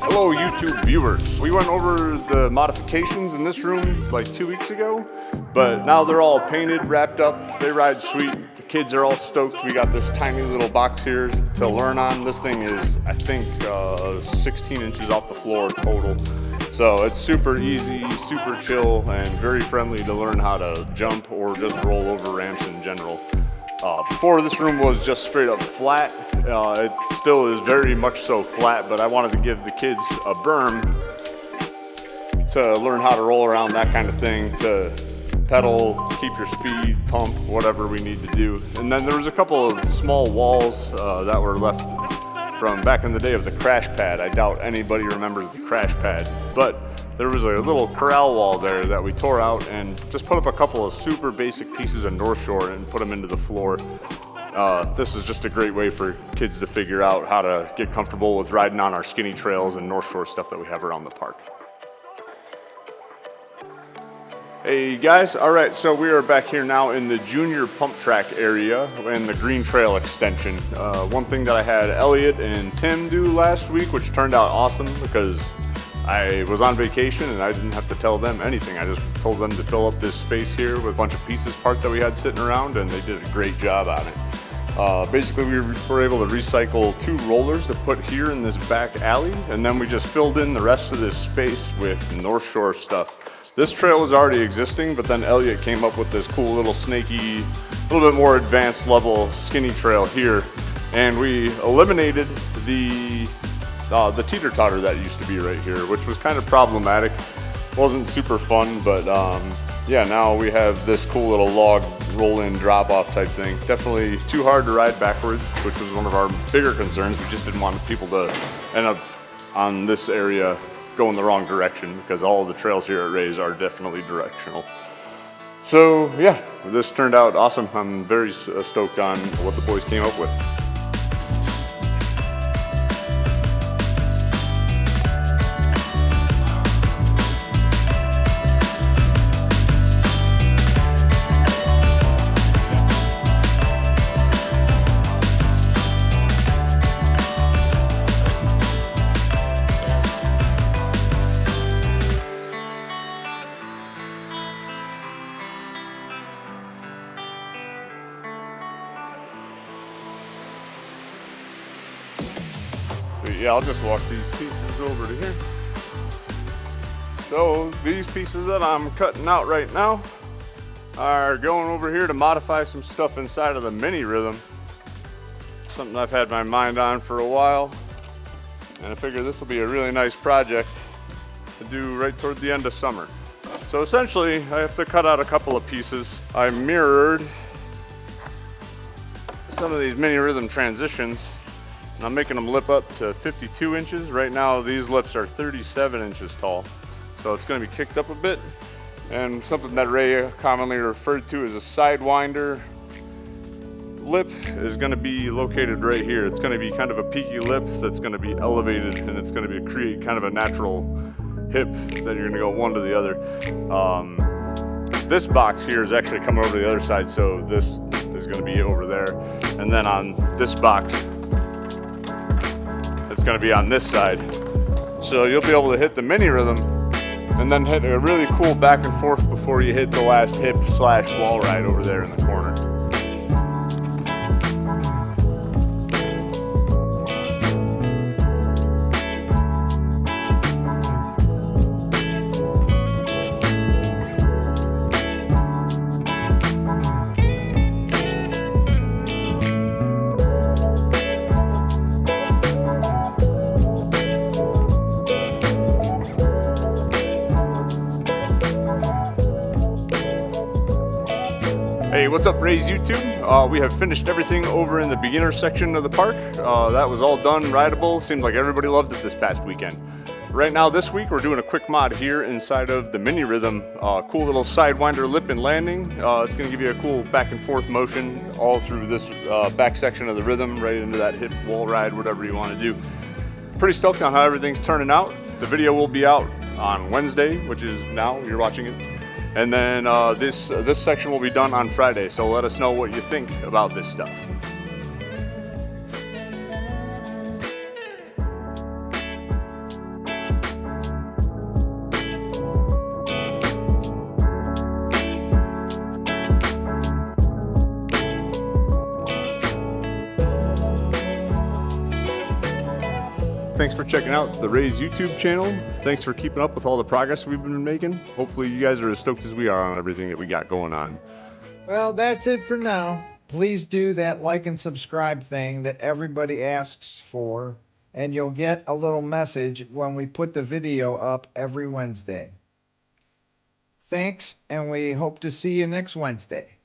Hello YouTube viewers. We went over the modifications in this room like 2 weeks ago, but now they're all painted, wrapped up, they ride sweet. The kids are all stoked. We got this tiny little box here to learn on. This thing is, I think, 16 inches off the floor total. So it's super easy, super chill, and very friendly to learn how to jump or just roll over ramps in general. Before, this room was just straight up flat. It still is very much so flat, but I wanted to give the kids a berm to learn how to roll around, that kind of thing, to pedal, keep your speed, pump, whatever we need to do. And then there was a couple of small walls that were left from back in the day of the crash pad. I doubt anybody remembers the crash pad, but there was a little corral wall there that we tore out and just put up a couple of super basic pieces of North Shore and put them into the floor. This is just a great way for kids to figure out how to get comfortable with riding on our skinny trails and North Shore stuff that we have around the park. Hey guys, all right, so we are back here now in the junior pump track area in the Green Trail extension. One thing that I had Elliot and Tim do last week, which turned out awesome because I was on vacation and I didn't have to tell them anything. I just told them to fill up this space here with a bunch of pieces, parts that we had sitting around, and they did a great job on it. Basically, we were able to recycle 2 rollers to put here in this back alley, and then we just filled in the rest of this space with North Shore stuff. This trail was already existing, but then Elliot came up with this cool little snaky, a little bit more advanced level skinny trail here, and we eliminated the teeter-totter that used to be right here, which was kind of problematic. Wasn't super fun, but yeah, now we have this cool little log roll-in drop-off type thing. Definitely too hard to ride backwards, which was one of our bigger concerns. We just didn't want people to end up on this area going the wrong direction, because all of the trails here at Ray's are definitely directional. So yeah, this turned out awesome. I'm very stoked on what the boys came up with. Yeah, I'll just walk these pieces over to here. So these pieces that I'm cutting out right now are going over here to modify some stuff inside of the mini rhythm. Something I've had my mind on for a while, and I figure this will be a really nice project to do right toward the end of summer. So essentially, I have to cut out a couple of pieces. I mirrored some of these mini rhythm transitions. I'm making them lip up to 52 inches. Right now, these lips are 37 inches tall. So it's gonna be kicked up a bit. And something that Ray commonly referred to as a sidewinder lip is gonna be located right here. It's gonna be kind of a peaky lip that's gonna be elevated, and it's gonna create kind of a natural hip that you're gonna go one to the other. This box here is actually coming over to the other side, so this is gonna be over there. And then on this box, it's going to be on this side. So you'll be able to hit the mini rhythm and then hit a really cool back and forth before you hit the last hip / wall ride over there in the corner. Hey, what's up, Ray's YouTube? We have finished everything over in the beginner section of the park. That was all done, rideable. Seemed like everybody loved it this past weekend. Right now, this week, we're doing a quick mod here inside of the mini rhythm. Cool little sidewinder lip and landing. It's gonna give you a cool back and forth motion all through this back section of the rhythm, right into that hip wall ride, whatever you wanna do. Pretty stoked on how everything's turning out. The video will be out on Wednesday, which is now, you're watching it. And then this section will be done on Friday, so let us know what you think about this stuff. Thanks for checking out the Ray's YouTube channel. Thanks for keeping up with all the progress we've been making. Hopefully you guys are as stoked as we are on everything that we got going on. Well, that's it for now. Please do that like and subscribe thing that everybody asks for, and you'll get a little message when we put the video up every Wednesday. Thanks, and we hope to see you next Wednesday.